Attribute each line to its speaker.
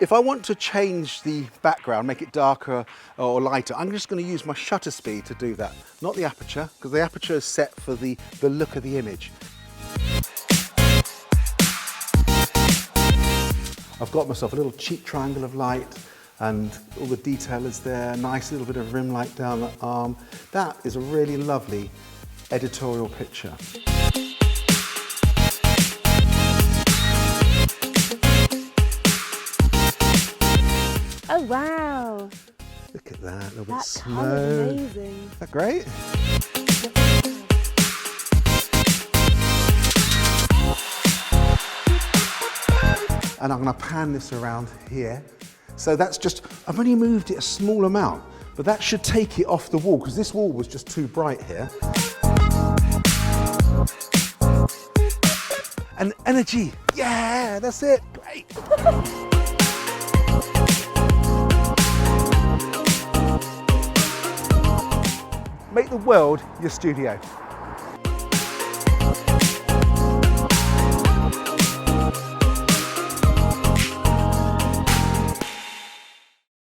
Speaker 1: If I want to change the background, make it darker or lighter, I'm just going to use my shutter speed to do that, not the aperture, because the aperture is set for the look of the image. I've got myself a little cheek triangle of light and all the detail is there, nice little bit of rim light down the arm. That is a really lovely editorial picture.
Speaker 2: Oh wow!
Speaker 1: Look at that, a little bit
Speaker 2: That colour's
Speaker 1: smooth.
Speaker 2: amazing.
Speaker 1: Is that great? And I'm going to pan this around here. So that's just, I've only moved it a small amount, but that should take it off the wall because this wall was just too bright here. And energy, yeah, that's it, great. Make the world your studio.